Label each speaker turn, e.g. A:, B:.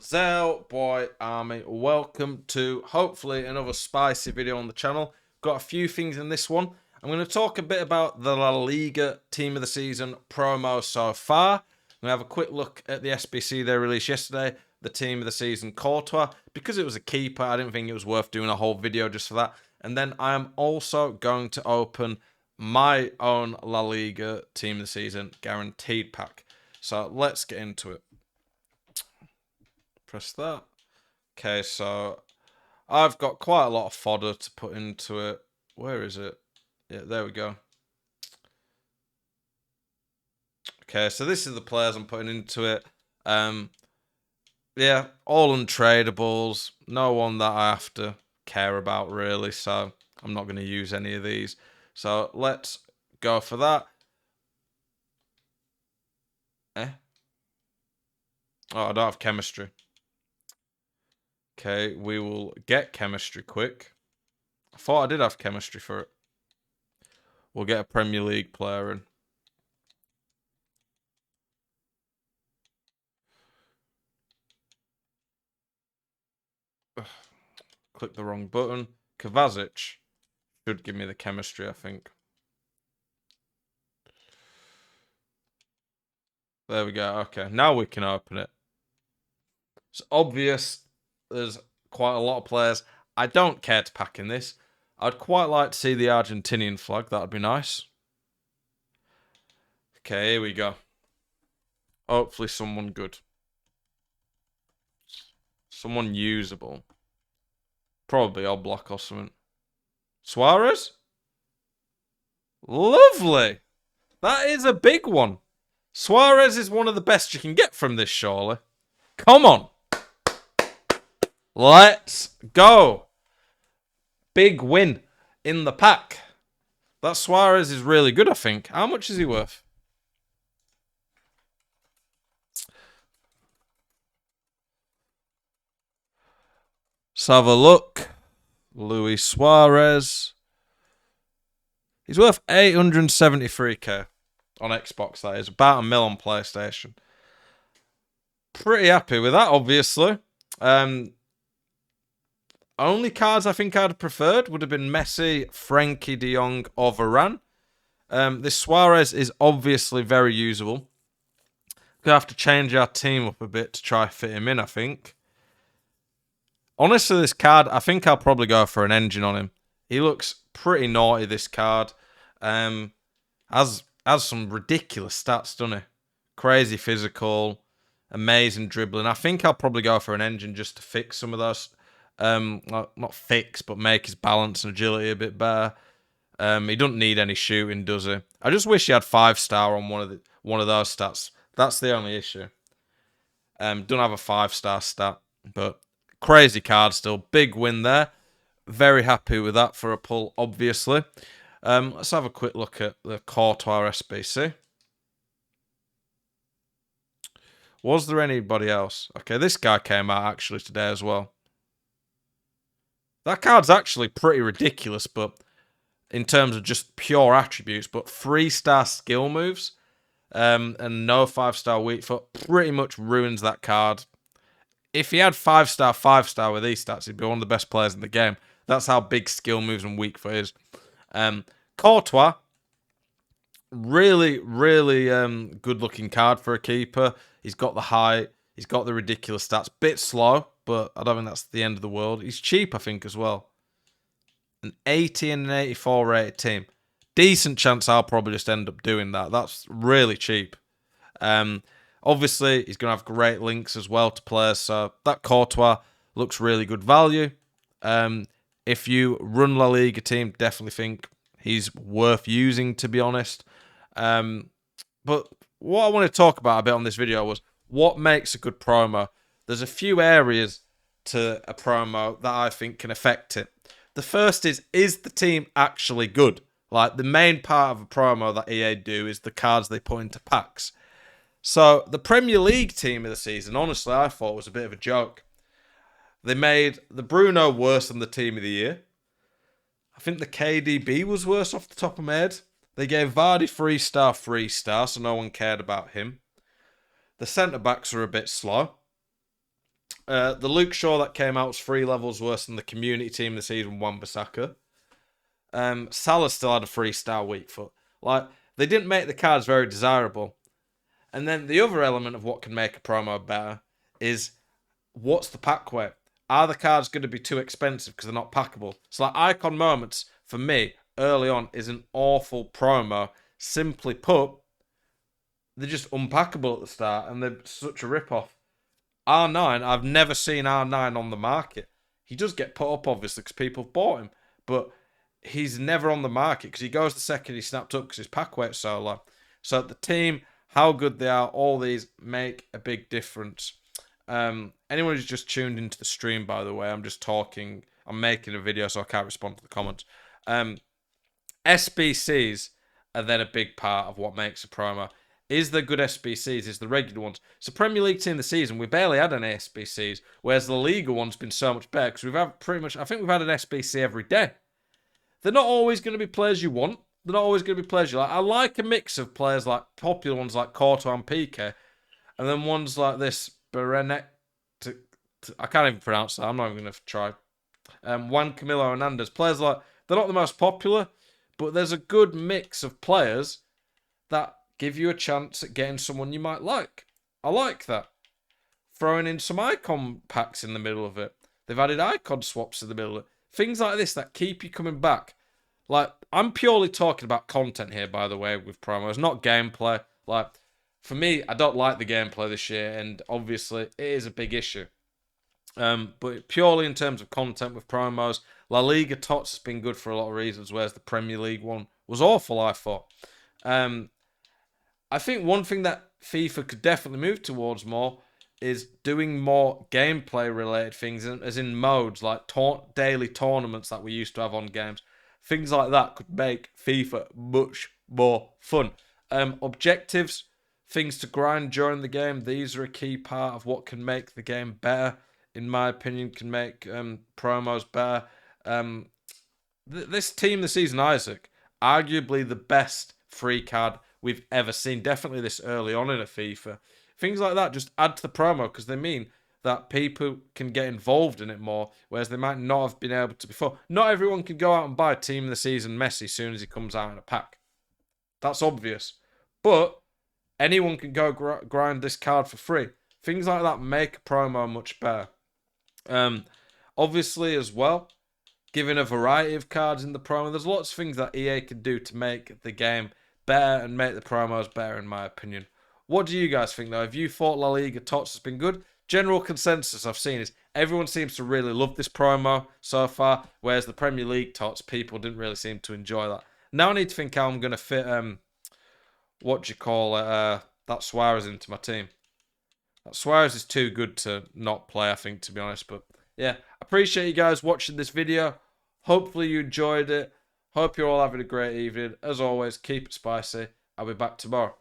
A: Zell Boy Army, welcome to hopefully another spicy video on the channel. Got a few things in this one. I'm going to talk a bit about the La Liga Team of the Season promo so far. I'm going to have a quick look at the SBC they released yesterday, the Team of the Season Courtois. Because it was a keeper, I didn't think it was worth doing a whole video just for that. And then I am also going to open my own La Liga Team of the Season guaranteed pack. So let's get into it. Press that. Okay, so I've got quite a lot of fodder to put into it. Where is it? Yeah, there we go. Okay, so this is the players I'm putting into it. Yeah, all untradables. No one that I have to care about really, so I'm not going to use any of these. So let's go for that. Oh, I don't have chemistry. Okay, we will get chemistry quick. I thought I did have chemistry for it. We'll get a Premier League player in. Click the wrong button. Kovacic should give me the chemistry, I think. There we go. Okay, now we can open it. It's obvious there's quite a lot of players. I don't care to pack in this. I'd quite like to see the Argentinian flag. That would be nice. Okay, here we go. Hopefully someone good. Someone usable. Probably Oblak or something. Suarez? Lovely. That is a big one. Suarez is one of the best you can get from this, surely. Come on. Let's go. Big win in the pack. That Suarez is really good, I think. How much is he worth? Let's have a look. Luis Suarez. He's worth 873k on Xbox, that is. About $1 million on PlayStation. Pretty happy with that, obviously. Only cards I think I'd have preferred would have been Messi, Frankie de Jong, or Varane. This Suarez is obviously very usable. Gonna have to change our team up a bit to try fit him in, I think. Honestly, this card, I think I'll probably go for an engine on him. He looks pretty naughty, this card. Has some ridiculous stats, doesn't he? Crazy physical, amazing dribbling. I think I'll probably go for an engine just to fix some of those. Not fix, but make his balance and agility a bit better. He doesn't need any shooting, does he? I just wish he had 5-star on one of those stats. That's the only issue. Don't have a 5-star stat, but crazy card still. Big win there. Very happy with that for a pull, obviously. Let's have a quick look at the Courtois SBC. Was there anybody else? Okay, this guy came out actually today as well. That card's actually pretty ridiculous, but in terms of just pure attributes, but 3-star skill moves and no 5-star weak foot pretty much ruins that card. If he had 5-star, 5-star with these stats, he'd be one of the best players in the game. That's how big skill moves and weak foot is. Courtois, really, really good looking card for a keeper. He's got the height. He's got the ridiculous stats. Bit slow, but I don't think that's the end of the world. He's cheap, I think, as well. An 80 and an 84 rated team. Decent chance I'll probably just end up doing that. That's really cheap. Obviously, he's going to have great links as well to players. So that Courtois looks really good value. If you run La Liga team, definitely think he's worth using, to be honest. But what I want to talk about a bit on this video was what makes a good promo. There's a few areas to a promo that I think can affect it. The first is the team actually good? Like, the main part of a promo that EA do is the cards they put into packs. So, the Premier League team of the season, honestly, I thought was a bit of a joke. They made the Bruno worse than the team of the year. I think the KDB was worse off the top of my head. They gave Vardy 3-star, 3-star, so no one cared about him. The centre-backs are a bit slow. The Luke Shaw that came out was 3 levels worse than the community team this season, Wan-Bissaka. Salah still had a 3-star weak foot. Like, they didn't make the cards very desirable. And then the other element of what can make a promo better is, what's the pack weight? Are the cards going to be too expensive because they're not packable? So like Icon Moments, for me, early on, is an awful promo. Simply put, they're just unpackable at the start, and they're such a rip-off. R9, I've never seen R9 on the market. He does get put up, obviously, because people have bought him. But he's never on the market, because he goes the second he snapped up, because his pack weight's so low. So the team, how good they are, all these make a big difference. Anyone who's just tuned into the stream, by the way, I'm just talking. I'm making a video, so I can't respond to the comments. SBCs are then a big part of what makes a promo. Is there good SBCs? Is the regular ones? So Premier League team this season, we barely had any SBCs, whereas the Liga one's been so much better, because we've had pretty much, I think we've had an SBC every day. They're not always going to be players you want. They're not always going to be players you like. I like a mix of players, like popular ones like Courtois and Piqué, and then ones like this Berenek. I can't even pronounce that. I'm not even going to try. Juan Camilo Hernandez. Players like, they're not the most popular, but there's a good mix of players that give you a chance at getting someone you might like. I like that. Throwing in some icon packs in the middle of it. They've added icon swaps in the middle of it. Things like this that keep you coming back. Like, I'm purely talking about content here, by the way, with promos, not gameplay. Like, for me, I don't like the gameplay this year, and obviously it is a big issue. But purely in terms of content with promos, La Liga TOTS has been good for a lot of reasons, whereas the Premier League one was awful, I thought. I think one thing that FIFA could definitely move towards more is doing more gameplay related things, as in modes like daily tournaments that we used to have on games. Things like that could make FIFA much more fun. Objectives, things to grind during the game, these are a key part of what can make the game better. In my opinion, can make promos better. This team this season, Isaac, arguably the best free card we've ever seen. Definitely this early on in a FIFA. Things like that just add to the promo, because they mean that people can get involved in it more, whereas they might not have been able to before. Not everyone can go out and buy Team of the Season Messi as soon as he comes out in a pack. That's obvious. But anyone can go grind this card for free. Things like that make a promo much better. Obviously, as well, giving a variety of cards in the promo. There's lots of things that EA can do to make the game better and make the promos better, in my opinion. What do you guys think, though? Have you thought La Liga TOTS has been good? General consensus I've seen is everyone seems to really love this promo so far, whereas the Premier League TOTS, people didn't really seem to enjoy that. Now I need to think how I'm going to fit, that Suarez into my team. That Suarez is too good to not play, I think, to be honest. But yeah, appreciate you guys watching this video. Hopefully you enjoyed it. Hope you're all having a great evening. As always, keep it spicy. I'll be back tomorrow.